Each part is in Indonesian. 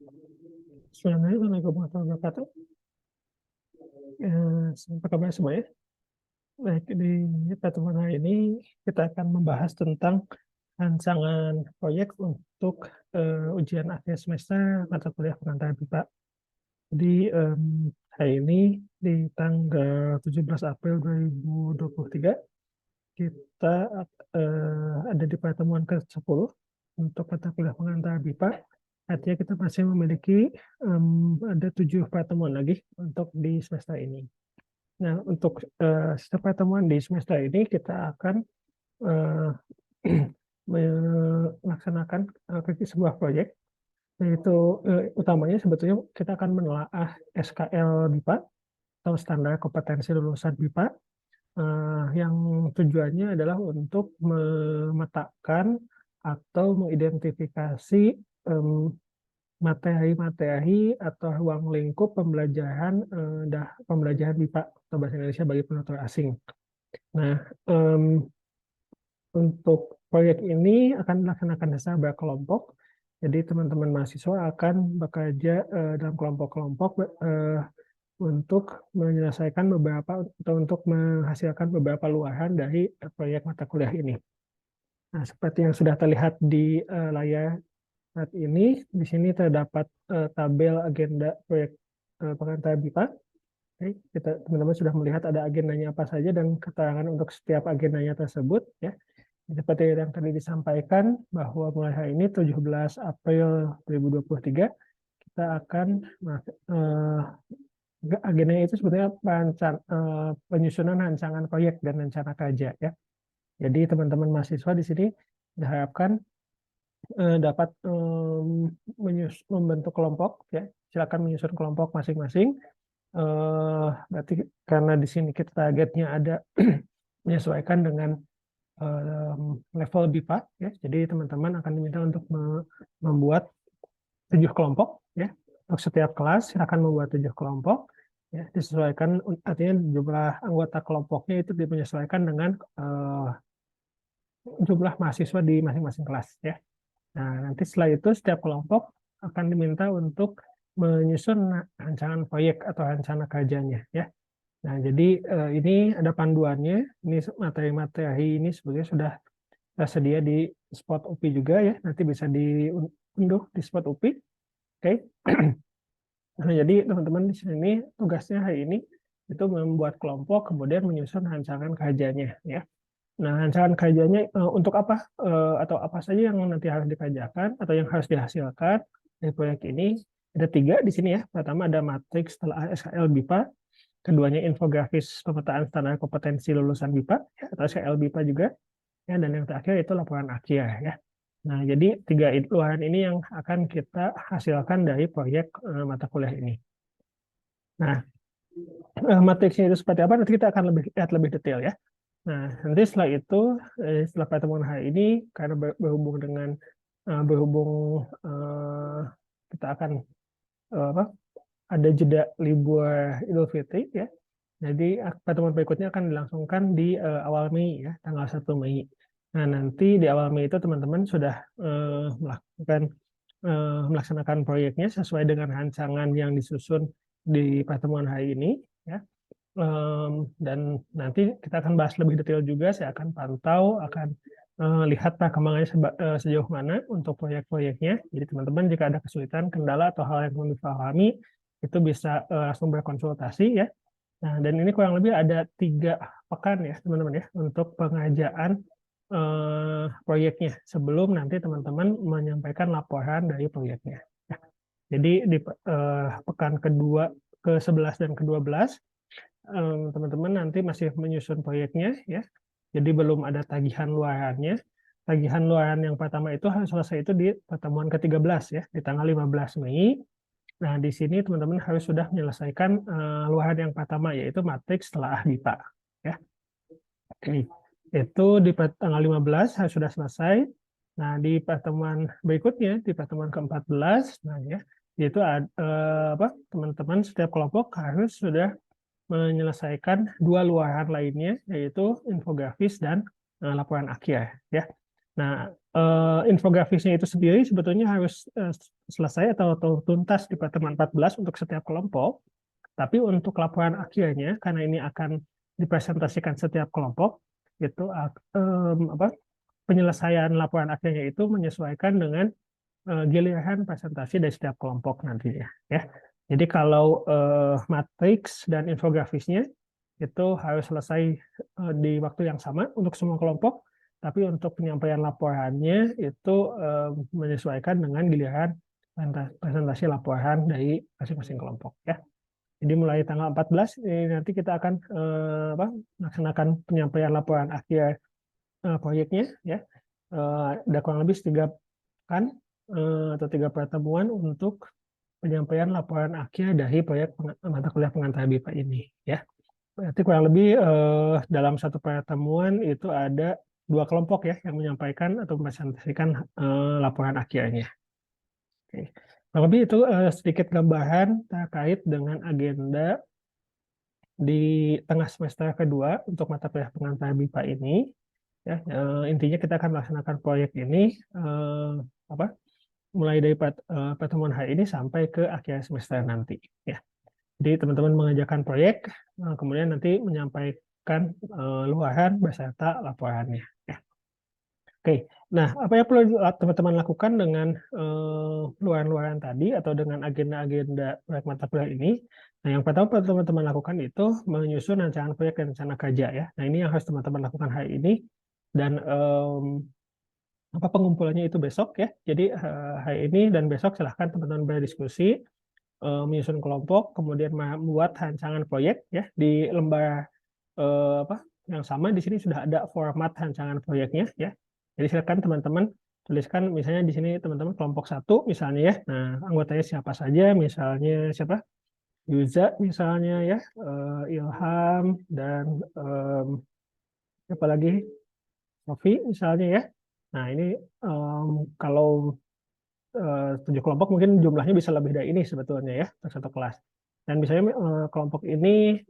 Assalamualaikum warahmatullahi wabarakatuh. Apa kabar semuanya? Baik, di pertemuan hari ini kita akan membahas tentang rancangan proyek untuk ujian akhir semester mata kuliah pengantar BIPA. Jadi hari ini di tanggal 17 April 2023 kita ada di pertemuan ke-10 untuk mata kuliah pengantar BIPA. Artinya kita masih memiliki ada 7 pertemuan lagi untuk di semester ini. Nah, untuk setiap pertemuan di semester ini kita akan uh, melaksanakan sebuah proyek, yaitu utamanya sebetulnya kita akan menelaah SKL BIPA atau standar kompetensi lulusan BIPA, yang tujuannya adalah untuk memetakan atau mengidentifikasi materi-materi atau ruang lingkup pembelajaran pembelajaran BIPA atau bahasa Indonesia bagi penutur asing. Nah, untuk proyek ini akan dilaksanakan secara berkelompok. Jadi teman-teman mahasiswa akan bekerja dalam kelompok-kelompok untuk menyelesaikan beberapa atau untuk menghasilkan beberapa luaran dari proyek mata kuliah ini. Nah, seperti yang sudah terlihat di layar saat ini, di sini terdapat tabel agenda proyek pengantar BIPA. Oke, teman-teman sudah melihat ada agendanya apa saja dan keterangan untuk setiap agendanya tersebut, ya. Seperti yang tadi disampaikan bahwa mulai hari ini 17 April 2023 kita akan agendanya itu sebetulnya penyusunan rancangan proyek dan rencana kerja, ya. Jadi teman-teman mahasiswa di sini diharapkan dapat membentuk kelompok, ya. Silakan menyusun kelompok masing-masing. Berarti karena di sini kita targetnya ada menyesuaikan dengan level BIPA, ya. Jadi teman-teman akan diminta untuk membuat 7 kelompok, ya. Untuk setiap kelas silakan membuat 7 kelompok, ya. Disesuaikan, artinya jumlah anggota kelompoknya itu menyesuaikan dengan jumlah mahasiswa di masing-masing kelas, ya. Nah, nanti setelah itu setiap kelompok akan diminta untuk menyusun rancangan proyek atau rencana kerjanya, ya. Nah, jadi ini ada panduannya. Ini materi-materi ini sebenarnya sudah tersedia di spot UPI juga, ya. Nanti bisa diunduh di spot UPI. Oke. Nah, jadi teman-teman di sini tugasnya hari ini itu membuat kelompok, kemudian menyusun rancangan kerjanya, ya. Nah, rancangan kerjanya untuk apa atau apa saja yang nanti harus dikerjakan atau yang harus dihasilkan dari proyek ini, ada 3 di sini, ya. Pertama ada matriks telah SKL BIPA, keduanya infografis pemetaan standar kompetensi lulusan BIPA, ya, atau SKL BIPA juga, ya, dan yang terakhir itu laporan akhir, ya. Nah, jadi 3 luaran ini yang akan kita hasilkan dari proyek mata kuliah ini. Nah, matriksnya itu seperti apa nanti kita akan lihat lebih detail, ya. Nah, nanti setelah itu, setelah pertemuan hari ini, karena berhubung dengan kita akan ada jeda libur Idul Fitri, ya. Jadi pertemuan berikutnya akan dilangsungkan di awal Mei, ya, tanggal 1 Mei. Nah, nanti di awal Mei itu teman-teman sudah melaksanakan proyeknya sesuai dengan rancangan yang disusun di pertemuan hari ini, ya. Dan nanti kita akan bahas lebih detail juga. Saya akan pantau, akan lihat perkembangannya sejauh mana untuk proyek-proyeknya. Jadi teman-teman jika ada kesulitan, kendala atau hal yang belum dipahami, itu bisa langsung berkonsultasi, ya. Nah, dan ini kurang lebih ada 3 pekan, ya teman-teman, ya, untuk pengerjaan proyeknya sebelum nanti teman-teman menyampaikan laporan dari proyeknya. Ya. Jadi di pekan kedua, ke-11 dan ke-12, teman-teman nanti masih menyusun proyeknya, ya. Jadi belum ada tagihan luarannya. Tagihan luaran yang pertama itu harus selesai itu di pertemuan ke-13, ya, di tanggal 15 Mei. Nah, di sini teman-teman harus sudah menyelesaikan luaran yang pertama, yaitu matriks telah BIPA, ya. Oke. Itu di tanggal 15 harus sudah selesai. Nah, di pertemuan berikutnya, di pertemuan ke-14, nah, ya, yaitu teman-teman setiap kelompok harus sudah menyelesaikan 2 luaran lainnya, yaitu infografis dan laporan akhir, ya. Nah, infografisnya itu sendiri sebetulnya harus selesai atau tuntas di pertemuan 14 untuk setiap kelompok. Tapi untuk laporan akhirnya, karena ini akan dipresentasikan setiap kelompok, itu penyelesaian laporan akhirnya itu menyesuaikan dengan giliran presentasi dari setiap kelompok nantinya. Ya. Jadi kalau matriks dan infografisnya itu harus selesai di waktu yang sama untuk semua kelompok, tapi untuk penyampaian laporannya itu menyesuaikan dengan giliran presentasi laporan dari masing-masing kelompok. Ya. Jadi mulai tanggal 14 nanti kita akan melaksanakan penyampaian laporan akhir proyeknya. Ya. Ada kurang lebih 3 pekan atau 3 pertemuan untuk penyampaian laporan akhir dari proyek mata kuliah pengantar BIPA ini. Ya. Berarti kurang lebih dalam satu pertemuan itu ada 2 kelompok ya yang menyampaikan atau mempresentasikan laporan akhirnya. Oke. Kurang lebih itu sedikit gambaran terkait dengan agenda di tengah semester kedua untuk mata kuliah pengantar BIPA ini. Ya, intinya kita akan melaksanakan proyek ini mulai dari pertemuan hari ini sampai ke akhir semester nanti. Ya. Jadi teman-teman mengerjakan proyek, kemudian nanti menyampaikan luaran beserta laporannya. Ya. Oke, nah apa yang perlu teman-teman lakukan dengan luaran-luaran tadi atau dengan agenda-agenda proyek mata kuliah ini? Nah yang pertama teman-teman lakukan itu menyusun rancangan proyek dan rencana kerja ya. Nah ini yang harus teman-teman lakukan hari ini dan pengumpulannya itu besok ya. Jadi hari ini dan besok silahkan teman-teman berdiskusi, menyusun kelompok, kemudian membuat rancangan proyek ya di lembar yang sama. Di sini sudah ada format rancangan proyeknya ya. Jadi silakan teman-teman tuliskan misalnya di sini teman-teman kelompok 1 misalnya ya. Nah anggotanya siapa saja, misalnya siapa? Yuza misalnya ya, Ilham dan siapa lagi? Sofi misalnya ya. Nah ini kalau 7 kelompok mungkin jumlahnya bisa lebih dari ini sebetulnya ya untuk satu kelas. Dan misalnya kelompok ini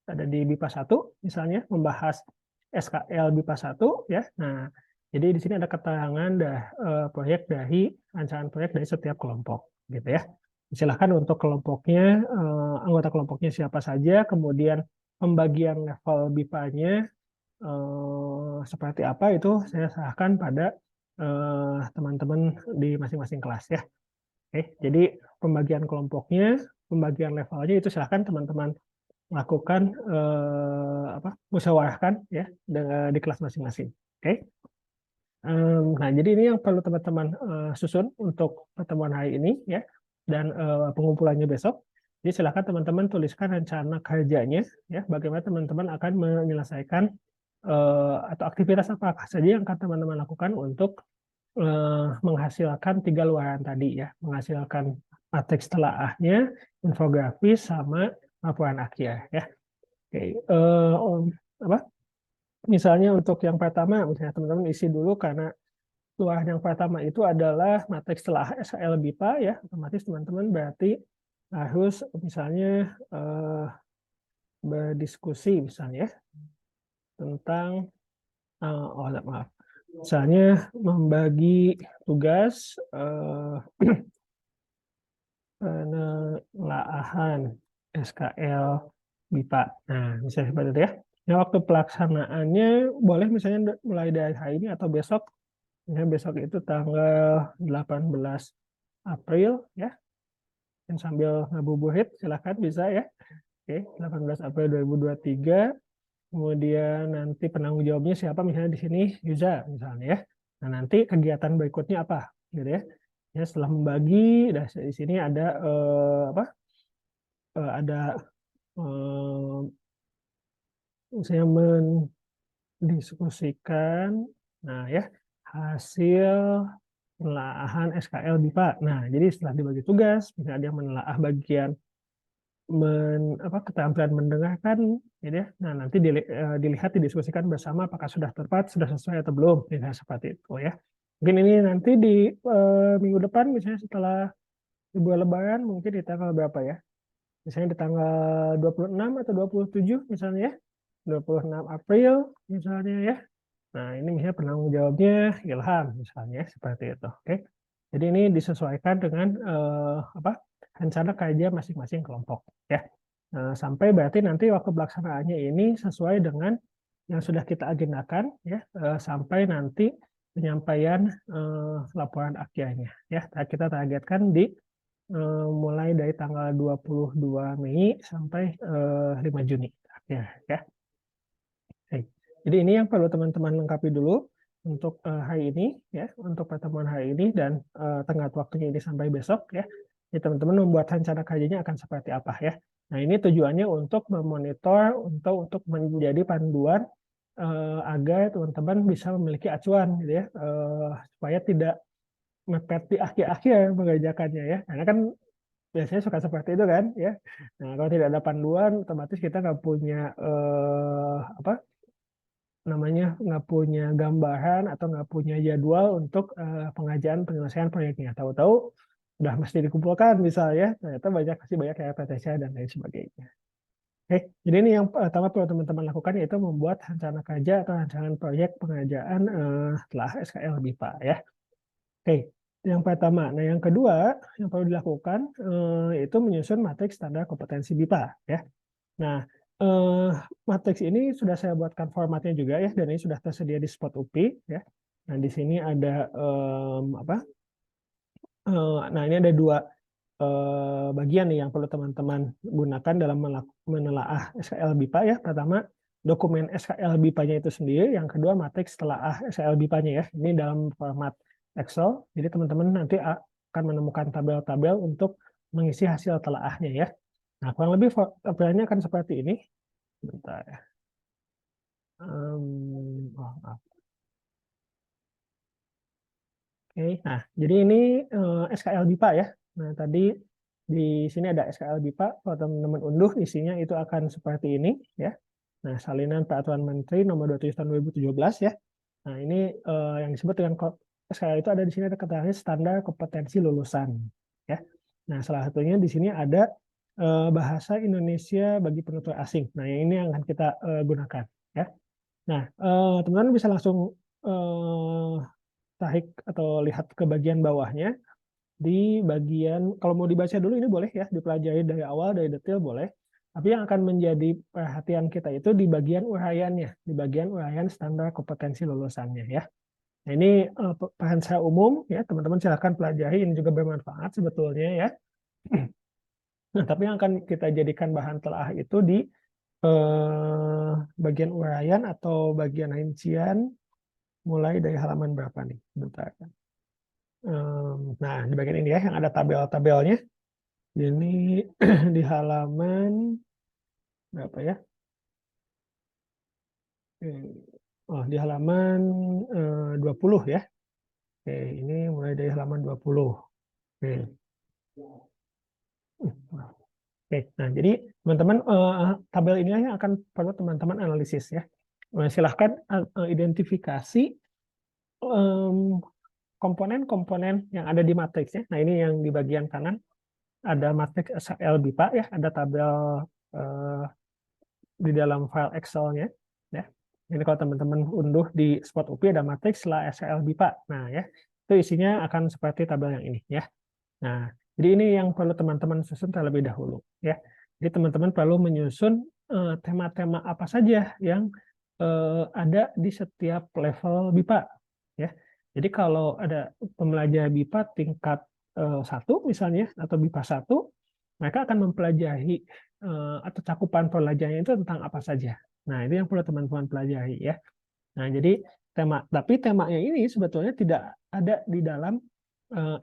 ada di BIPA 1 misalnya membahas SKL BIPA 1 ya. Nah, jadi di sini ada keterangan proyek dari rancangan proyek dari setiap kelompok gitu ya. Silahkan untuk kelompoknya anggota kelompoknya siapa saja, kemudian pembagian level BIPA-nya seperti apa itu saya serahkan pada teman-teman di masing-masing kelas ya. Oke, jadi pembagian kelompoknya, pembagian levelnya itu silahkan teman-teman lakukan musyawarahkan ya di kelas masing-masing. Oke. Nah, jadi ini yang perlu teman-teman susun untuk pertemuan hari ini ya dan pengumpulannya besok. Jadi silahkan teman-teman tuliskan rencana kerjanya ya, bagaimana teman-teman akan menyelesaikan atau aktivitas apa saja yang akan teman-teman lakukan untuk menghasilkan 3 luaran tadi ya, menghasilkan matriks telaahnya, infografis sama laporan akhir ya. Oke, misalnya untuk yang pertama, misalnya teman-teman isi dulu karena luaran yang pertama itu adalah matriks telaah SKL BIPA ya, otomatis teman-teman berarti harus misalnya berdiskusi misalnya tentang maaf. Misalnya membagi tugas penelaahan SKL BIPA. Nah, misalnya seperti itu ya. Nah, waktu pelaksanaannya boleh misalnya mulai dari hari ini atau besok. Misalnya besok itu tanggal 18 April ya. Dan sambil ngabuburit silakan bisa ya. Oke, 18 April 2023. Kemudian nanti penanggung jawabnya siapa misalnya di sini Yuza misalnya ya. Nah nanti kegiatan berikutnya apa gitu ya. Ya setelah membagi di sini ada ada misalnya mendiskusikan nah ya hasil penelaahan SKL BIPA. Nah jadi setelah dibagi tugas misalnya ada yang menelaah bagian keterampilan mendengarkan gitu ya. Nah, nanti dilihat didiskusikan bersama apakah sudah tepat, sudah sesuai atau belum, ya, seperti itu ya. Mungkin ini nanti di minggu depan misalnya setelah libur lebaran mungkin di tanggal berapa ya? Misalnya di tanggal 26 atau 27 misalnya ya. 26 April misalnya ya. Nah, ini misalnya penanggung jawabnya Ilham, misalnya seperti itu. Oke. Jadi ini disesuaikan dengan rencana kerja masing-masing kelompok, ya. Sampai berarti nanti waktu pelaksanaannya ini sesuai dengan yang sudah kita agendakan, ya, sampai nanti penyampaian laporan akhirnya, ya. Kita targetkan di mulai dari tanggal 22 Mei sampai 5 Juni akhir, ya. Oke. Jadi ini yang perlu teman-teman lengkapi dulu untuk hari ini, ya, untuk pertemuan hari ini, dan tenggat waktunya ini sampai besok, ya. Jadi teman-teman membuat rencana kerjanya akan seperti apa, ya. Nah, ini tujuannya untuk memonitor, untuk menjadi panduan agar teman-teman bisa memiliki acuan, gitu ya, supaya tidak mepet di akhir-akhir mengerjakannya, ya. Karena kan biasanya suka seperti itu kan, ya. Nah, kalau tidak ada panduan, otomatis kita nggak punya nggak punya gambaran atau nggak punya jadwal untuk pengerjaan penyelesaian proyeknya. Tahu-tahu udah mesti dikumpulkan misalnya, ternyata masih banyak RPTC dan lain sebagainya. Oke, jadi ini yang pertama perlu teman-teman lakukan, yaitu membuat rencana kerja atau rancangan proyek pengerjaan setelah SKL BIPA, ya. Oke, yang pertama. Nah, yang kedua yang perlu dilakukan yaitu menyusun matriks standar kompetensi BIPA, ya. Nah, matriks ini sudah saya buatkan formatnya juga, ya, dan ini sudah tersedia di Spot UPI, ya. Nah, di sini ada nah, ini ada dua bagian nih yang perlu teman-teman gunakan dalam menelaah SKL BIPA, ya. Pertama, dokumen SKL BIPA-nya itu sendiri, yang kedua matriks telaah SKL BIPA-nya, ya. Ini dalam format Excel, jadi teman-teman nanti akan menemukan tabel-tabel untuk mengisi hasil telaahnya, ya. Nah, kurang lebih tabelnya akan seperti ini. Bentar. Maaf. Oke, nah, jadi ini SKL BIPA, ya. Nah, tadi di sini ada SKL BIPA, kalau teman-teman unduh isinya itu akan seperti ini, ya. Nah, salinan Peraturan Menteri Nomor 27 Tahun 2017, ya. Nah, ini yang disebut dengan SKL itu ada di sini, ada keterangan standar kompetensi lulusan, ya. Nah, salah satunya di sini ada bahasa Indonesia bagi penutur asing. Nah, yang ini yang akan kita gunakan, ya. Nah, teman-teman bisa langsung tarik atau lihat ke bagian bawahnya. Di bagian, kalau mau dibaca dulu ini boleh, ya, dipelajari dari awal, dari detail boleh. Tapi yang akan menjadi perhatian kita itu di bagian uraiannya, di bagian uraian standar kompetensi lulusannya, ya. Nah, ini bahasa umum, ya, teman-teman silakan pelajari, ini juga bermanfaat sebetulnya, ya. Nah, tapi yang akan kita jadikan bahan telaah itu di bagian uraian atau bagian rincian mulai dari halaman berapa nih? Bentar. Nah, di bagian ini, ya, yang ada tabel-tabelnya. Ini di halaman berapa, ya? Oh, di halaman 20, ya. Oke, ini mulai dari halaman 20. Oke. Oke, nah, jadi teman-teman tabel ini yang akan perlu teman-teman analisis, ya. Silahkan identifikasi komponen-komponen yang ada di matriks, ya. Nah, ini yang di bagian kanan ada matriks SKL BIPA, ya, ada tabel di dalam file Excel-nya, ya. Ini kalau teman-teman unduh di Spot UPI ada matriks setelah SKL BIPA. Nah, ya, itu isinya akan seperti tabel yang ini, ya. Nah, jadi ini yang perlu teman-teman susun terlebih dahulu, ya. Jadi teman-teman perlu menyusun tema-tema apa saja yang ada di setiap level BIPA, ya. Jadi kalau ada pembelajar BIPA tingkat 1 misalnya, atau BIPA 1, mereka akan mempelajari atau cakupan pelajarannya itu tentang apa saja. Nah, itu yang perlu teman-teman pelajari, ya. Nah, jadi tapi temanya ini sebetulnya tidak ada di dalam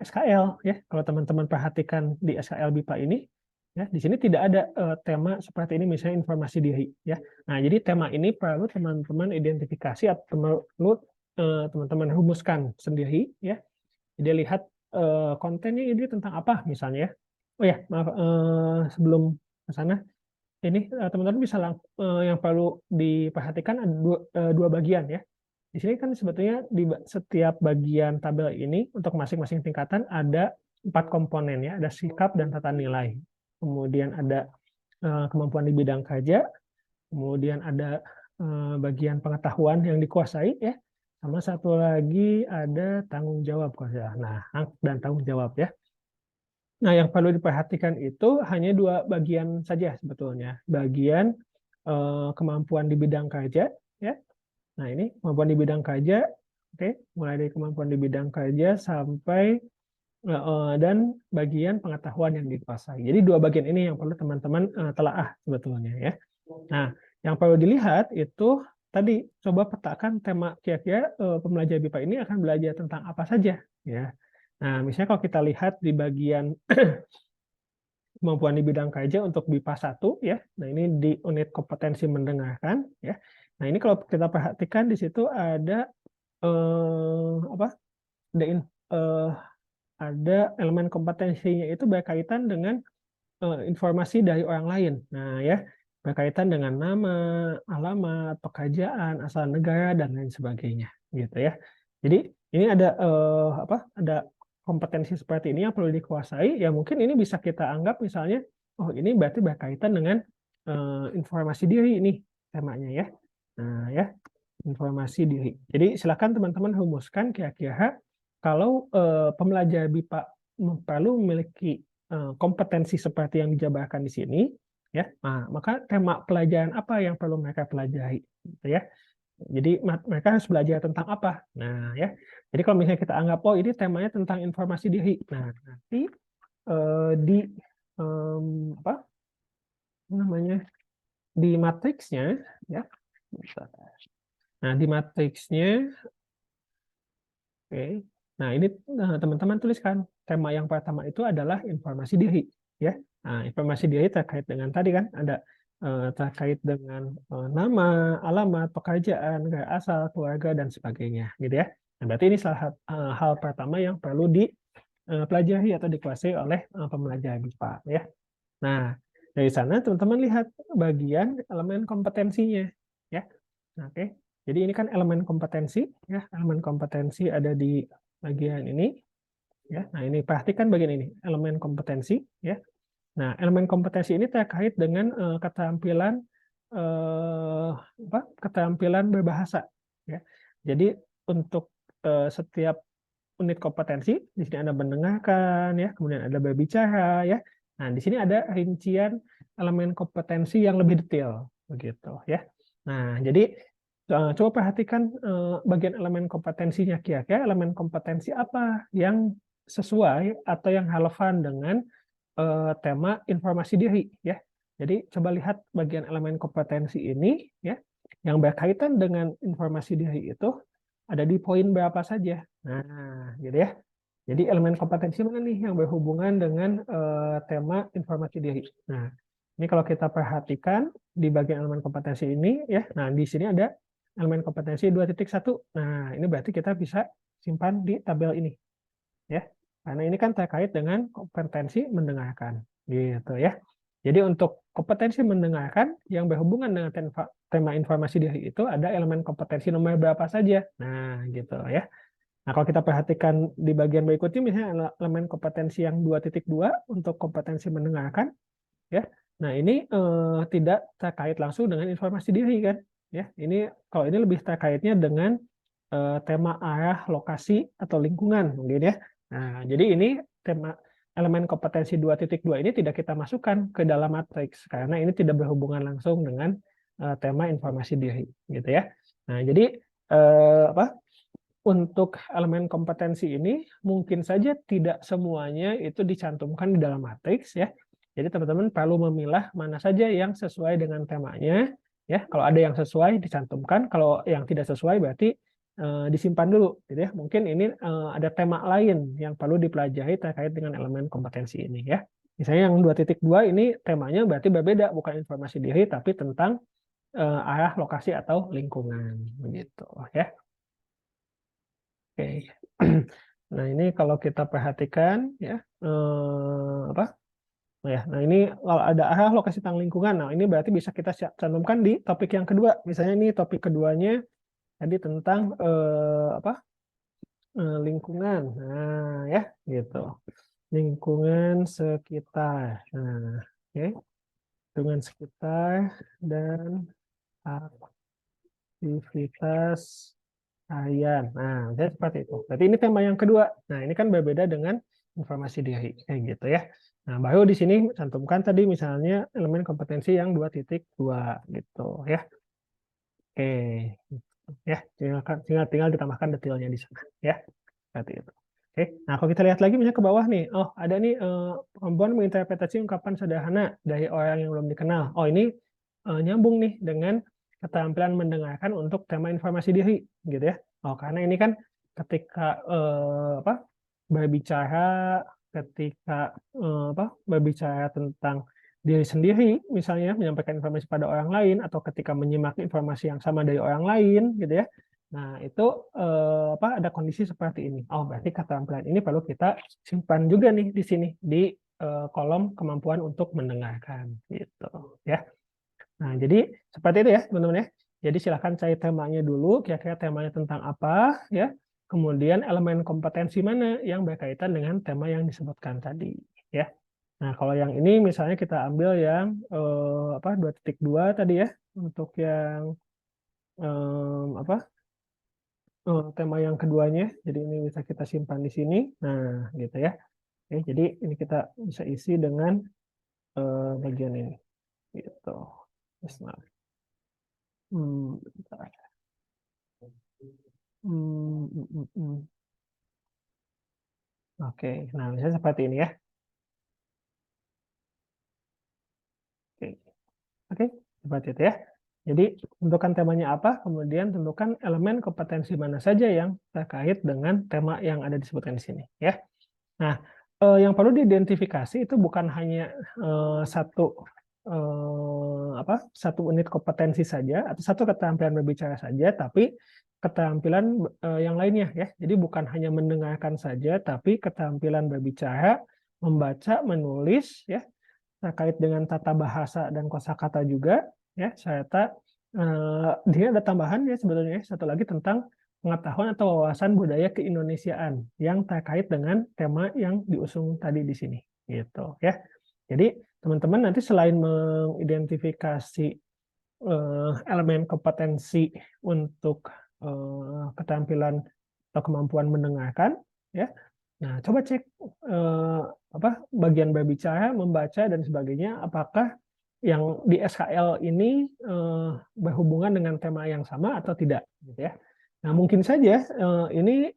SKL, ya. Kalau teman-teman perhatikan di SKL BIPA ini, ya, di sini tidak ada tema seperti ini, misalnya informasi diri, ya. Nah, jadi tema ini perlu teman-teman identifikasi atau perlu teman-teman rumuskan sendiri, ya. Jadi lihat kontennya ini tentang apa misalnya, ya. Oh ya, maaf, sebelum ke sana, ini teman-teman bisa yang perlu diperhatikan ada dua bagian, ya. Di sini kan sebetulnya di setiap bagian tabel ini untuk masing-masing tingkatan ada 4 komponen, ya. Ada sikap dan tata nilai. Kemudian ada kemampuan di bidang kerja. Kemudian ada bagian pengetahuan yang dikuasai ya. Sama satu lagi ada tanggung jawab kalau nggak salah. Nah, hak dan tanggung jawab ya. Nah, yang perlu diperhatikan itu hanya dua bagian saja sebetulnya. Bagian kemampuan di bidang kerja ya. Nah, ini kemampuan di bidang kerja, oke, mulai dari kemampuan di bidang kerja sampai dan bagian pengetahuan yang dikuasai. Jadi dua bagian ini yang perlu teman-teman telaah sebetulnya ya. Nah, yang perlu dilihat itu tadi coba petakan tema kira-kira pembelajar BIPA ini akan belajar tentang apa saja ya. Nah, misalnya kalau kita lihat di bagian kemampuan di bidang kerja untuk BIPA 1 ya. Nah, ini di unit kompetensi mendengarkan ya. Nah, ini kalau kita perhatikan di situ ada apa? Ada ada elemen kompetensinya itu berkaitan dengan informasi dari orang lain. Nah, ya, berkaitan dengan nama, alamat, pekerjaan, asal negara dan lain sebagainya, gitu ya. Jadi ini ada ada kompetensi seperti ini yang perlu dikuasai. Ya mungkin ini bisa kita anggap misalnya, oh ini berarti berkaitan dengan informasi diri ini temanya ya. Nah, ya, informasi diri. Jadi silakan teman-teman rumuskan kira-kira kalau pembelajar BIPA perlu memiliki kompetensi seperti yang dijabarkan di sini, ya, nah, maka tema pelajaran apa yang perlu mereka pelajari, gitu ya. Jadi mereka harus belajar tentang apa. Nah, ya. Jadi kalau misalnya kita anggap oh ini temanya tentang informasi diri, nah nanti di apa namanya di matriksnya, ya. Nah di matriksnya, oke. Nah, ini teman-teman tuliskan tema yang pertama itu adalah informasi diri, ya. Nah, informasi diri terkait dengan tadi kan ada terkait dengan nama, alamat, pekerjaan, negara asal, keluarga dan sebagainya, gitu ya. Nah, berarti ini salah satu hal pertama yang perlu dipelajari atau dikuasai oleh pembelajar BIPA, ya. Nah, dari sana teman-teman lihat bagian elemen kompetensinya, ya. Oke. Jadi ini kan elemen kompetensi, ya. Elemen kompetensi ada di bagian ini, ya. Nah, ini perhatikan bagian ini, elemen kompetensi, ya. Nah, elemen kompetensi ini terkait dengan keterampilan keterampilan berbahasa, ya. Jadi untuk setiap unit kompetensi di sini ada mendengarkan, ya, kemudian ada berbicara, ya. Nah, di sini ada rincian elemen kompetensi yang lebih detail, begitu, ya. Nah, jadi coba perhatikan bagian elemen kompetensinya kira-kira elemen kompetensi apa yang sesuai atau yang relevan dengan tema informasi diri ya. Jadi coba lihat bagian elemen kompetensi ini ya yang berkaitan dengan informasi diri itu ada di poin berapa saja. Nah, gitu ya. Jadi elemen kompetensi mana nih yang berhubungan dengan tema informasi diri. Nah, ini kalau kita perhatikan di bagian elemen kompetensi ini ya. Nah, di sini ada elemen kompetensi 2.1. Nah, ini berarti kita bisa simpan di tabel ini. Ya. Karena ini kan terkait dengan kompetensi mendengarkan, gitu ya. Jadi untuk kompetensi mendengarkan yang berhubungan dengan tema informasi diri itu ada elemen kompetensi nomor berapa saja. Nah, gitu ya. Nah, kalau kita perhatikan di bagian berikutnya misalnya elemen kompetensi yang 2.2 untuk kompetensi mendengarkan, ya. Nah, ini tidak terkait langsung dengan informasi diri kan, ya. Ini kalau ini lebih terkaitnya dengan tema arah, lokasi atau lingkungan mungkin ya. Nah, jadi ini tema elemen kompetensi 2.2 ini tidak kita masukkan ke dalam matriks karena ini tidak berhubungan langsung dengan tema informasi diri, gitu ya. Nah, jadi untuk elemen kompetensi ini mungkin saja tidak semuanya itu dicantumkan di dalam matriks ya. Jadi teman-teman perlu memilah mana saja yang sesuai dengan temanya ya. Kalau ada yang sesuai dicantumkan, kalau yang tidak sesuai berarti disimpan dulu gitu ya. Mungkin ini ada tema lain yang perlu dipelajari terkait dengan elemen kompetensi ini ya. Misalnya yang 2.2 ini temanya berarti berbeda, bukan informasi diri tapi tentang arah, lokasi atau lingkungan begitu ya. Oke. Nah, ini kalau kita perhatikan ya apa? Ya, nah ini kalau ada arah, lokasi, tentang lingkungan. Nah, ini berarti bisa kita cantumkan di topik yang kedua. Misalnya ini topik keduanya tadi tentang lingkungan. Nah, ya, gitu. Lingkungan sekitar. Nah, oke. Lingkungan sekitar dan aktivitas harian. Nah, misalnya seperti itu. Berarti ini tema yang kedua. Nah, ini kan berbeda dengan informasi diri, kayak gitu ya. Nah, baru di sini cantumkan tadi misalnya elemen kompetensi yang 2.2 gitu ya. Oke, ya tinggal ditambahkan detailnya di sana ya. Seperti itu. Oke, nah kalau kita lihat lagi misalnya ke bawah nih, oh ada nih kemampuan menginterpretasi ungkapan sederhana dari orang yang belum dikenal. Oh ini nyambung nih dengan keterampilan mendengarkan untuk tema informasi diri, gitu ya. Oh karena ini kan ketika berbicara, ketika berbicara tentang diri sendiri, misalnya menyampaikan informasi pada orang lain, atau ketika menyimak informasi yang sama dari orang lain, gitu ya. Nah, itu ada kondisi seperti ini. Oh, berarti keterampilan ini perlu kita simpan juga nih di sini di kolom kemampuan untuk mendengarkan gitu, ya. Nah, jadi seperti itu ya, teman-teman ya. Jadi silakan cari temanya dulu, kira-kira temanya tentang apa, ya. Kemudian elemen kompetensi mana yang berkaitan dengan tema yang disebutkan tadi, ya. Nah, kalau yang ini misalnya kita ambil yang 2.2 tadi ya, untuk yang tema yang keduanya. Jadi ini bisa kita simpan di sini. Nah, gitu ya. Oke, jadi ini kita bisa isi dengan bagian ini. Gitu. Nah, bentar. Oke, nah misalnya seperti ini ya. Oke, oke, seperti itu ya. Jadi tentukan temanya apa, kemudian tentukan elemen kompetensi mana saja yang terkait dengan tema yang ada disebutkan di sini ya. Nah, yang perlu diidentifikasi itu bukan hanya satu unit kompetensi saja atau satu keterampilan berbicara saja, tapi keterampilan yang lainnya ya. Jadi bukan hanya mendengarkan saja, tapi keterampilan berbicara, membaca, menulis ya, terkait dengan tata bahasa dan kosakata juga ya, serta dia ada tambahan ya sebetulnya satu lagi tentang pengetahuan atau wawasan budaya keindonesiaan yang terkait dengan tema yang diusung tadi di sini gitu ya. Jadi teman-teman nanti selain mengidentifikasi elemen kompetensi untuk keterampilan atau kemampuan mendengarkan ya. Nah, coba cek bagian berbicara, membaca dan sebagainya apakah yang di SKL ini berhubungan dengan tema yang sama atau tidak gitu ya. Nah, mungkin saja ini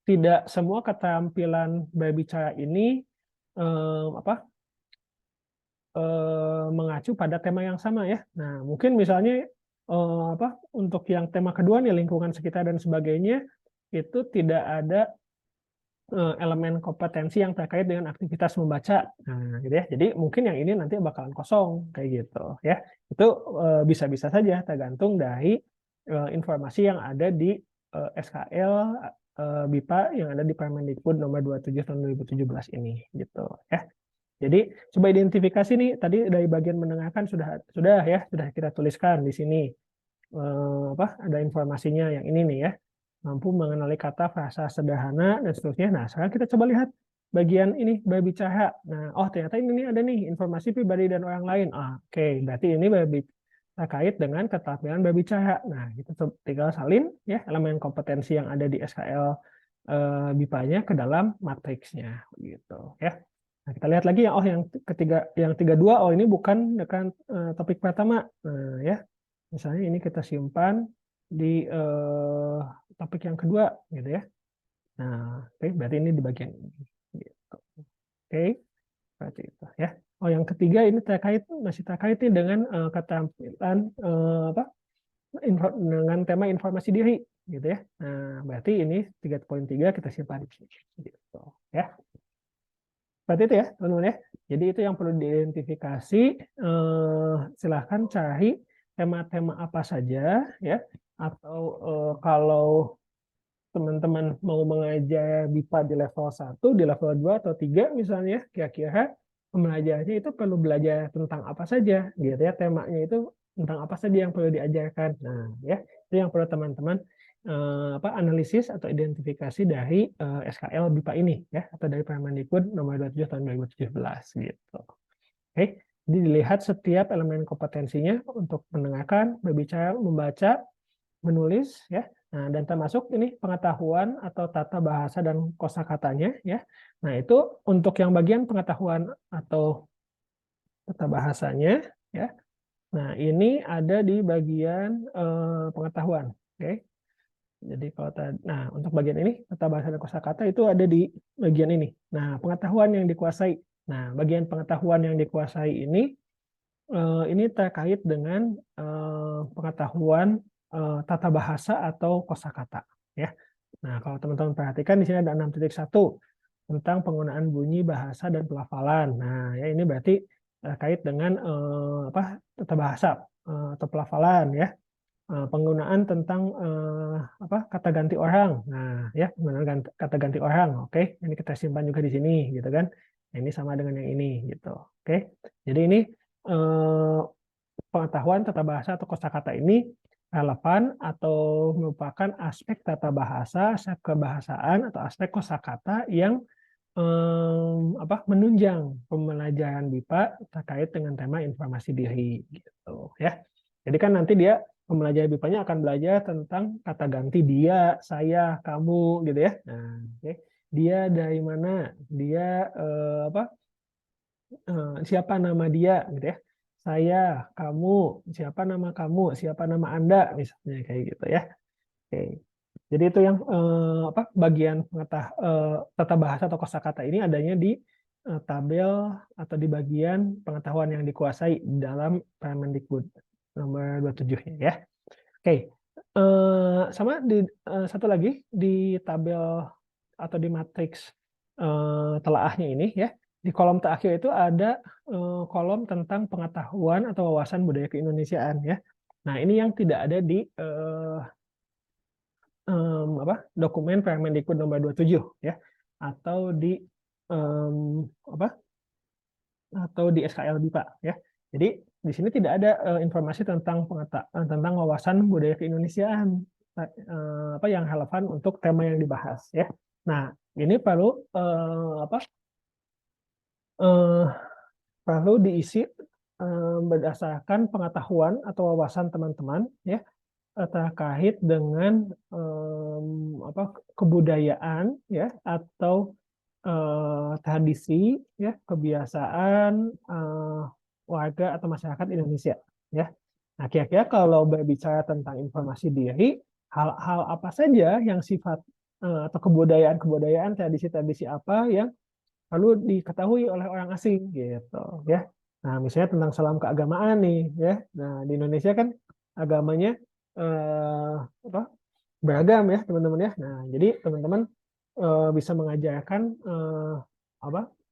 tidak semua keterampilan berbicara ini mengacu pada tema yang sama ya. Nah, mungkin misalnya untuk yang tema kedua nih lingkungan sekitar dan sebagainya itu tidak ada elemen kompetensi yang terkait dengan aktivitas membaca. Nah, gitu ya. Jadi mungkin yang ini nanti bakalan kosong kayak gitu ya. Itu bisa-bisa saja tergantung dari informasi yang ada di SKL BIPA yang ada di Permendikbud nomor 27 tahun 2017 ini gitu ya. Jadi coba identifikasi nih tadi dari bagian mendengarkan sudah kita tuliskan di sini ada informasinya yang ini nih ya, mampu mengenali kata, frasa sederhana dan seterusnya. Nah sekarang kita coba lihat bagian ini berbicara. Nah ternyata ini ada nih informasi pribadi dan orang lain. Oke, berarti ini terkait dengan keterampilan berbicara. Nah kita tinggal salin ya elemen kompetensi yang ada di SKL BIPA-nya ke dalam matriksnya gitu ya. Nah, kita lihat lagi ya, yang 32, ini bukan dengan topik pertama. Nah, ya, misalnya ini kita simpan di topik yang kedua, gitu ya. Nah, oke, berarti ini di bagian ini. Gitu. Oke, seperti itu ya. Yang ketiga ini masih terkait dengan keterampilan dengan tema informasi diri, gitu ya. Nah, berarti ini 3.3 kita simpan di sini, gitu ya. Seperti itu ya, teman-teman ya. Jadi itu yang perlu diidentifikasi. Silahkan cari tema-tema apa saja ya. Atau kalau teman-teman mau mengajar BIPA di level 1, di level 2 atau 3 misalnya, kira-kira pembelajarannya itu perlu belajar tentang apa saja gitu ya. Temanya itu tentang apa saja yang perlu diajarkan. Nah, ya, itu yang perlu teman-teman analisis atau identifikasi dari SKL BIPA ini ya, atau dari Permendikbud nomor 27 tahun 2017 gitu. Oke, jadi dilihat setiap elemen kompetensinya untuk mendengarkan, berbicara, membaca, menulis ya. Nah, dan termasuk ini pengetahuan atau tata bahasa dan kosakatanya ya. Nah, itu untuk yang bagian pengetahuan atau tata bahasanya ya. Nah, ini ada di bagian pengetahuan. Oke. Jadi kalau nah untuk bagian ini tata bahasa dan kosakata itu ada di bagian ini. Nah, pengetahuan yang dikuasai. Nah, bagian pengetahuan yang dikuasai ini terkait dengan pengetahuan tata bahasa atau kosakata ya. Nah, kalau teman-teman perhatikan di sini ada 6.1 tentang penggunaan bunyi, bahasa dan pelafalan. Nah, ya ini berarti terkait dengan tata bahasa atau pelafalan ya. Penggunaan tentang kata ganti orang. Nah, ya penggunaan kata ganti orang. Oke, ini kita simpan juga di sini gitu kan. Nah, ini sama dengan yang ini gitu. Oke. Jadi ini pengetahuan tata bahasa atau kosakata ini relevan atau merupakan aspek tata bahasa, aspek kebahasaan atau aspek kosakata yang menunjang pembelajaran BIPA terkait dengan tema informasi diri gitu ya. Jadi kan nanti dia pembelajaran BIPA-nya akan belajar tentang kata ganti dia, saya, kamu gitu ya. Nah, okay. Dia dari mana? Dia siapa nama dia gitu ya. Saya, kamu, siapa nama kamu, siapa nama Anda misalnya kayak gitu ya. Oke. Jadi itu yang bagian tata bahasa atau kosakata ini adanya di tabel atau di bagian pengetahuan yang dikuasai dalam Permendikbud nomor 27 ya. Oke. Sama di satu lagi di tabel atau di matriks telaahnya ini ya. Di kolom terakhir itu ada kolom tentang pengetahuan atau wawasan budaya keindonesiaan ya. Nah, ini yang tidak ada di dokumen Permendikbud nomor 27 ya, atau di atau di SKL BIPA ya. Jadi di sini tidak ada informasi tentang tentang wawasan budaya keindonesiaan yang relevan untuk tema yang dibahas ya. Nah, ini perlu diisi berdasarkan pengetahuan atau wawasan teman-teman ya terkait dengan kebudayaan ya atau tradisi ya kebiasaan warga atau masyarakat Indonesia ya. Nah, kira-kira kalau berbicara tentang informasi diri, hal-hal apa saja yang sifat atau kebudayaan tradisi-tradisi apa yang perlu diketahui oleh orang asing gitu ya. Nah, misalnya tentang salam keagamaan nih ya. Nah, di Indonesia kan agamanya eh, beragam ya teman-teman ya. Nah, jadi teman-teman bisa mengajarkan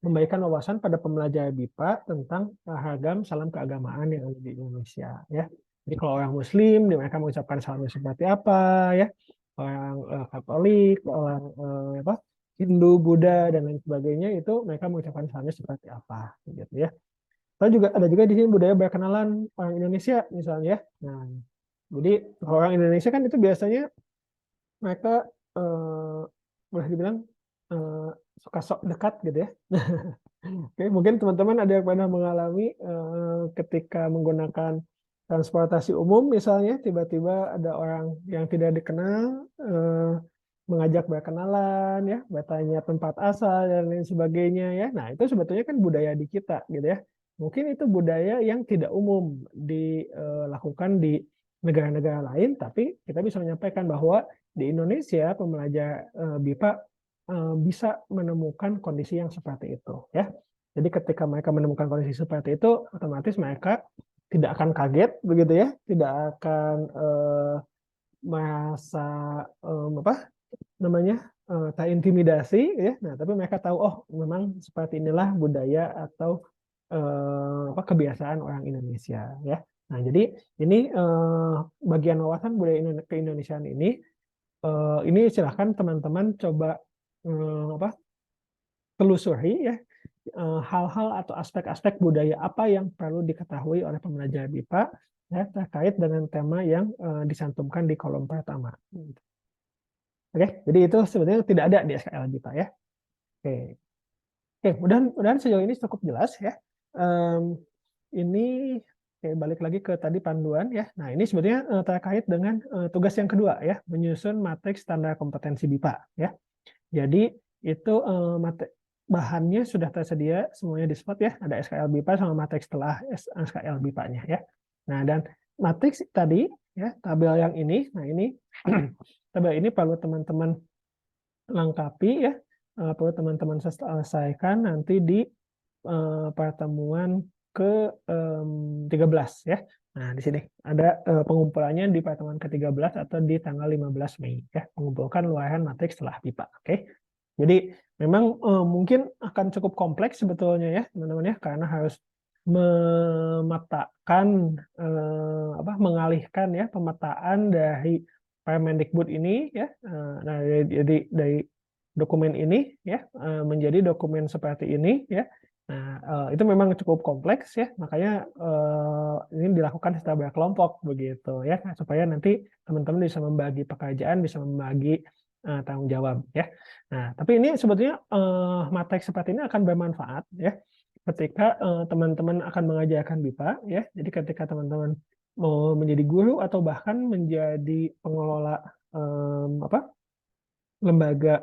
memberikan wawasan pada pembelajar BIPA tentang ragam salam keagamaan yang ada di Indonesia ya. Jadi kalau orang Muslim, mereka mengucapkan salamnya seperti apa ya. Orang Katolik, orang Hindu, Buddha dan lain sebagainya itu mereka mengucapkan salamnya seperti apa gitu ya. Atau juga ada juga di sini budaya berkenalan orang Indonesia misalnya ya. Nah, jadi orang Indonesia kan itu biasanya mereka boleh dibilang eh, suka sok dekat gitu ya. Oke, mungkin teman-teman ada yang pernah mengalami ketika menggunakan transportasi umum misalnya tiba-tiba ada orang yang tidak dikenal mengajak berkenalan ya, bertanya tempat asal dan lain sebagainya ya. Nah, itu sebetulnya kan budaya di kita gitu ya. Mungkin itu budaya yang tidak umum dilakukan di negara-negara lain, tapi kita bisa menyampaikan bahwa di Indonesia pembelajar BIPA bisa menemukan kondisi yang seperti itu ya. Jadi ketika mereka menemukan kondisi seperti itu, otomatis mereka tidak akan kaget begitu ya, tidak akan merasa terintimidasi ya. Nah, tapi mereka tahu oh memang seperti inilah budaya atau kebiasaan orang Indonesia ya. Nah, jadi ini bagian wawasan budaya keindonesiaan ini silahkan teman-teman coba telusuri ya hal-hal atau aspek-aspek budaya apa yang perlu diketahui oleh pembelajar BIPA ya, terkait dengan tema yang disantumkan di kolom pertama. Oke, jadi itu sebetulnya tidak ada di SKL BIPA ya. Oke, mudah-mudahan sejauh ini cukup jelas ya. Ini Oke, balik lagi ke tadi panduan ya. Nah, ini sebetulnya terkait dengan tugas yang kedua ya, menyusun matriks standar kompetensi BIPA ya. Jadi itu bahannya sudah tersedia semuanya di Spot ya, ada SKL BIPA sama matriks setelah SKL BIPA-nya ya. Nah, dan matriks tadi ya, tabel yang ini, nah ini tabel ini perlu teman-teman lengkapi ya, perlu teman-teman selesaikan nanti di pertemuan ke-13 ya. Nah, di sini ada pengumpulannya di pertemuan ke-13 atau di tanggal 15 Mei ya, mengumpulkan luaran matriks setelah BIPA. Oke. Jadi memang mungkin akan cukup kompleks sebetulnya ya, teman-teman ya, karena harus memetakan mengalihkan ya pemetaan dari Permendikbud ini ya. Nah, jadi dari dokumen ini ya menjadi dokumen seperti ini ya. Nah, itu memang cukup kompleks ya, makanya ini dilakukan secara berkelompok begitu ya, supaya nanti teman-teman bisa membagi pekerjaan, bisa membagi tanggung jawab ya. Nah, tapi ini sebetulnya matriks seperti ini akan bermanfaat ya, ketika teman-teman akan mengajarkan BIPA ya. Jadi ketika teman-teman mau menjadi guru atau bahkan menjadi pengelola lembaga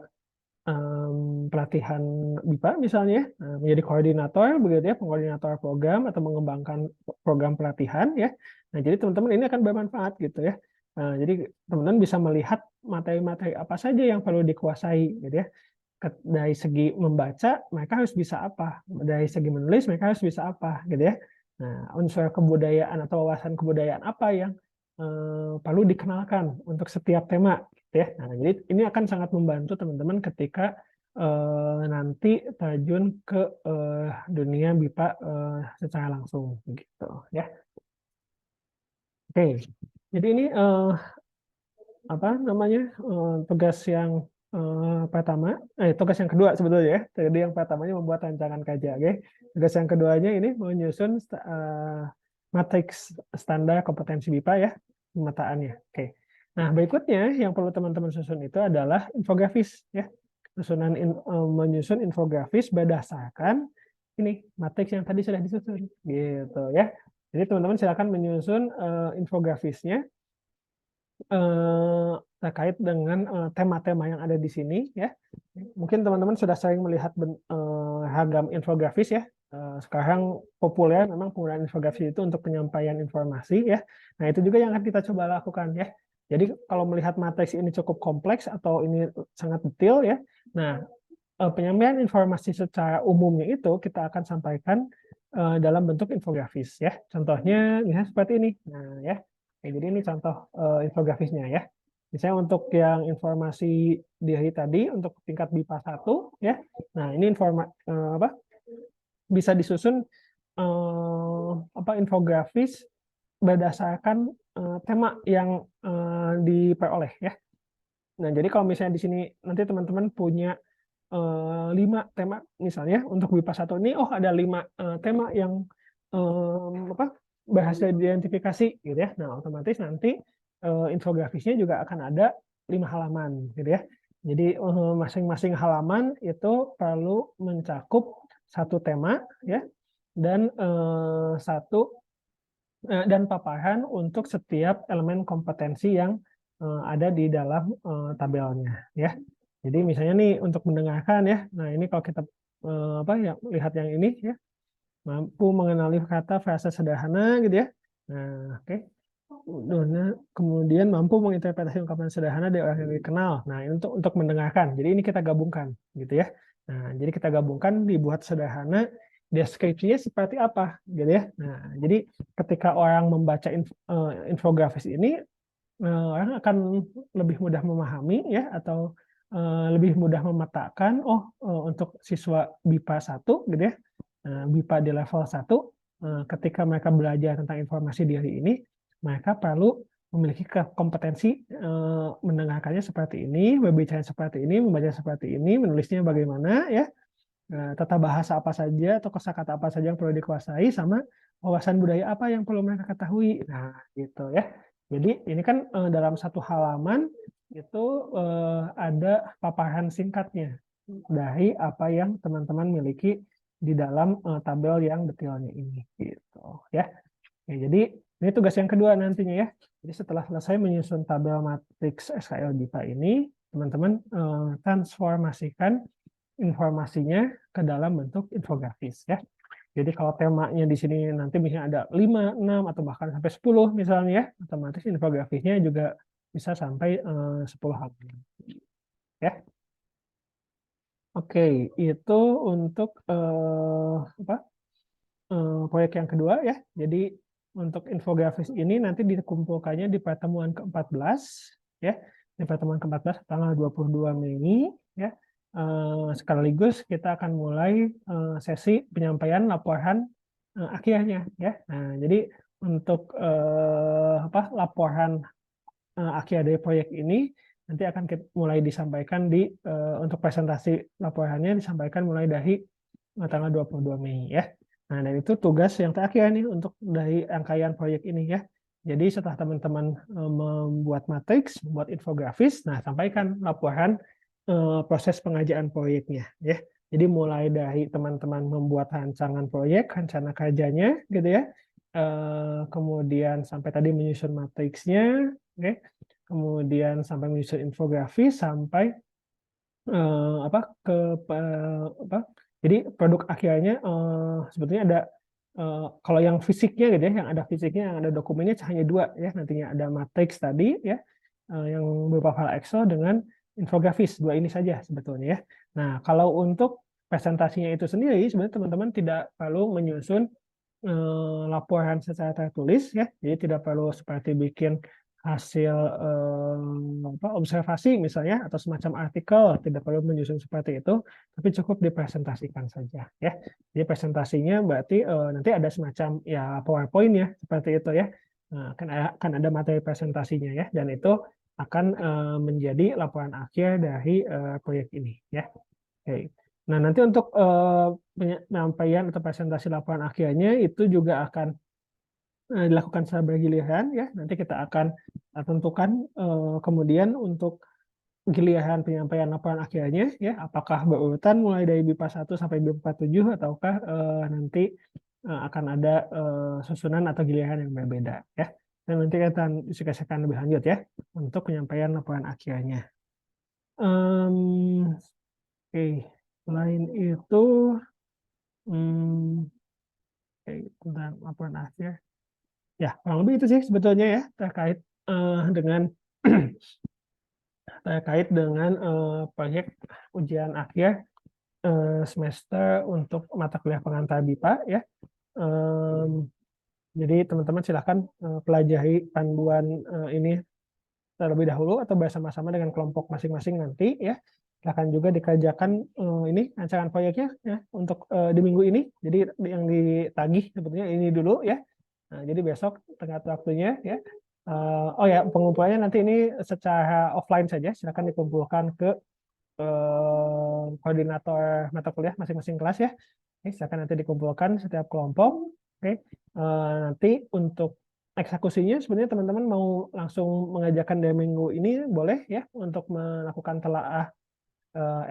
pelatihan BIPA misalnya, menjadi koordinator begitu ya, pengkoordinator program atau mengembangkan program pelatihan ya. Nah, jadi teman-teman ini akan bermanfaat gitu ya. Jadi teman-teman bisa melihat materi-materi apa saja yang perlu dikuasai gitu ya. Dari segi membaca mereka harus bisa apa, dari segi menulis mereka harus bisa apa gitu ya. Nah, unsur kebudayaan atau wawasan kebudayaan apa yang perlu dikenalkan untuk setiap tema gitu ya. Nah, jadi ini akan sangat membantu teman-teman ketika nanti terjun ke dunia BIPA secara langsung gitu ya. Oke, jadi ini tugas yang pertama, tugas yang kedua sebetulnya ya. Tadi yang pertamanya membuat rancangan kerja, oke. Tugas yang keduanya ini menyusun matriks standar kompetensi BIPA ya, pemetaannya. Oke. Nah, berikutnya yang perlu teman-teman susun itu adalah infografis ya. Menyusun infografis berdasarkan ini matriks yang tadi sudah disusun gitu ya. Jadi teman-teman silakan menyusun infografisnya terkait dengan tema-tema yang ada di sini ya. Mungkin teman-teman sudah sering melihat ragam infografis ya. Sekarang populer memang penggunaan infografis itu untuk penyampaian informasi ya. Nah, itu juga yang akan kita coba lakukan ya. Jadi kalau melihat matriks ini cukup kompleks atau ini sangat detail ya. Nah, penyampaian informasi secara umumnya itu kita akan sampaikan dalam bentuk infografis ya. Contohnya misalnya seperti ini. Nah, ya. Oke, jadi ini contoh infografisnya ya. Misalnya untuk yang informasi di hari tadi untuk tingkat BIPA 1 ya. Nah, ini bisa disusun infografis berdasarkan tema yang diperoleh ya. Nah, jadi kalau misalnya di sini nanti teman-teman punya 5 tema misalnya untuk BIPA 1 ini, ada 5 tema yang berhasil diidentifikasi gitu ya. Nah, otomatis nanti infografisnya juga akan ada 5 halaman gitu ya. Jadi masing-masing halaman itu perlu mencakup satu tema ya, dan dan paparan untuk setiap elemen kompetensi yang ada di dalam tabelnya ya. Jadi misalnya nih untuk mendengarkan ya. Nah, ini kalau kita lihat yang ini ya. Mampu mengenali kata frasa sederhana gitu ya. Nah, oke. Kemudian mampu menginterpretasi ungkapan sederhana dari orang yang dikenal. Nah, ini untuk mendengarkan. Jadi ini kita gabungkan gitu ya. Nah, jadi kita gabungkan, dibuat sederhana, deskripsinya seperti apa gitu ya. Nah, jadi ketika orang membaca infografis ini, orang akan lebih mudah memahami ya, atau lebih mudah memetakan untuk siswa BIPA 1 gitu ya. BIPA di level 1 ketika mereka belajar tentang informasi di hari ini, mereka perlu memiliki kompetensi mendengarkannya seperti ini, berbicara seperti ini, membaca seperti ini, menulisnya bagaimana ya, tata bahasa apa saja atau kosakata apa saja yang perlu dikuasai, sama wawasan budaya apa yang perlu mereka ketahui. Nah, gitu ya. Jadi ini kan dalam satu halaman itu ada paparan singkatnya dari apa yang teman-teman miliki di dalam tabel yang detailnya ini gitu ya. jadi ini tugas yang kedua nantinya ya. Jadi setelah selesai menyusun tabel matriks SKL BIPA ini, teman-teman transformasikan informasinya ke dalam bentuk infografis ya. Jadi kalau temanya di sini nanti misalnya ada 5, 6 atau bahkan sampai 10 misalnya ya, otomatis infografisnya juga bisa sampai 10 halaman. Ya. Oke, itu untuk proyek yang kedua ya. Jadi untuk infografis ini nanti dikumpulkannya di pertemuan ke-14 ya. Di pertemuan ke-14 tanggal 22 Mei ya. Sekaligus kita akan mulai sesi penyampaian laporan akhirnya ya. Nah, jadi untuk laporan akhir dari proyek ini nanti akan mulai disampaikan untuk presentasi laporannya disampaikan mulai dari tanggal 22 Mei ya. Nah, dan itu tugas yang terakhir nih untuk dari rangkaian proyek ini ya. Jadi setelah teman-teman membuat matriks, membuat infografis, nah sampaikan laporan proses pengerjaan proyeknya ya. Jadi mulai dari teman-teman membuat rancangan proyek, rencana kerjanya gitu ya. Kemudian sampai tadi menyusun matriksnya, oke. Kemudian sampai menyusun infografis sampai jadi produk akhirnya sebetulnya ada kalau yang fisiknya gitu ya, yang ada fisiknya, yang ada dokumennya hanya dua ya, nantinya ada matriks tadi ya, yang berupa file Excel dengan infografis, dua ini saja sebetulnya ya. Nah, kalau untuk presentasinya itu sendiri sebenarnya teman-teman tidak perlu menyusun laporan secara tertulis ya, jadi tidak perlu seperti bikin hasil observasi misalnya atau semacam artikel, tidak perlu menyusun seperti itu, tapi cukup dipresentasikan saja ya. Jadi presentasinya berarti nanti ada semacam ya PowerPoint ya seperti itu ya. Nah, akan ada materi presentasinya ya, dan itu akan menjadi laporan akhir dari proyek ini ya. Oke. Nah, nanti untuk penyampaian atau presentasi laporan akhirnya itu juga akan dilakukan secara bergiliran ya. Nanti kita akan tentukan kemudian untuk giliran penyampaian laporan akhirnya ya, apakah berurutan mulai dari BIPA 1 sampai BIPA 7 ataukah nanti akan ada susunan atau giliran yang berbeda ya. Dan nanti kita akan diskusikan lebih lanjut ya untuk penyampaian laporan akhirnya. Oke, selain itu tentang laporan akhir. Ya, kurang lebih itu sih sebetulnya ya terkait dengan proyek ujian akhir semester untuk mata kuliah pengantar BIPA ya. Jadi teman-teman silakan pelajari panduan ini terlebih dahulu atau bersama-sama dengan kelompok masing-masing nanti ya. Silakan juga dikerjakan ini rancangan proyeknya ya untuk di minggu ini. Jadi yang ditagih sebetulnya ini dulu ya. Nah, jadi besok tengah waktunya ya. Oh ya, pengumpulannya nanti ini secara offline saja. Silakan dikumpulkan ke koordinator mata kuliah masing-masing kelas ya. Oke, silakan nanti dikumpulkan setiap kelompok. Oke, nanti untuk eksekusinya sebenarnya teman-teman mau langsung mengajarkan dari minggu ini boleh ya untuk melakukan telaah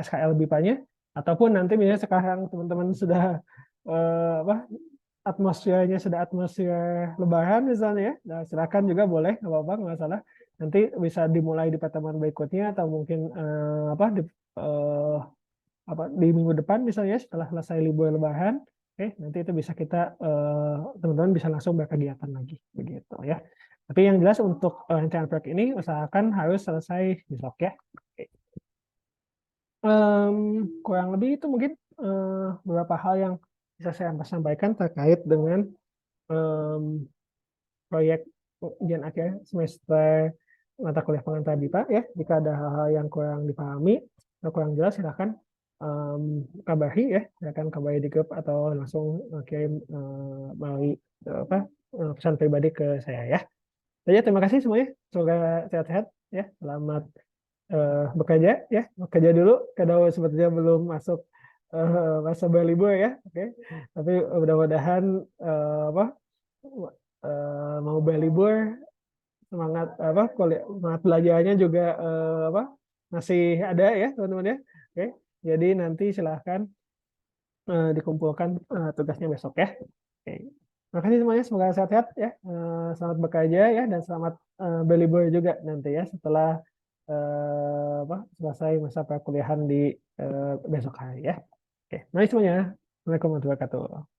SKL BIPA-nya, ataupun nanti misalnya sekarang teman-teman sudah atmosfernya sudah atmosfer lebaran misalnya ya, nah, silakan juga boleh, nggak apa-apa, nggak masalah. Nanti bisa dimulai di pertemuan berikutnya atau mungkin di minggu depan misalnya setelah selesai libur lebaran. Oke, nanti itu bisa kita teman-teman bisa langsung berkegiatan lagi begitu ya. Tapi yang jelas untuk rancangan proyek ini usahakan harus selesai besok ya. Oke. Kurang lebih itu mungkin beberapa hal yang bisa saya sampaikan terkait dengan proyek ujian akhir semester mata kuliah pengantar BIPA ya. Jika ada hal-hal yang kurang dipahami atau kurang jelas silahkan kabari ya, silakan kabari di grup atau langsung kirim melalui pesan pribadi ke saya ya. Jadi terima kasih semuanya, semoga sehat-sehat ya, selamat bekerja ya, bekerja dulu kalau sebetulnya belum masuk masa berlibur ya, oke. Tapi mudah-mudahan mau berlibur semangat semangat belajarnya juga masih ada ya teman-teman ya, oke. Jadi nanti silahkan dikumpulkan tugasnya besok ya, oke. Makasih semuanya, semoga sehat-sehat ya. Selamat bekerja ya dan selamat berlibur juga nanti ya setelah selesai masa perkuliahan di besok hari ya. Oke, mari semuanya. Assalamualaikum warahmatullahi wabarakatuh.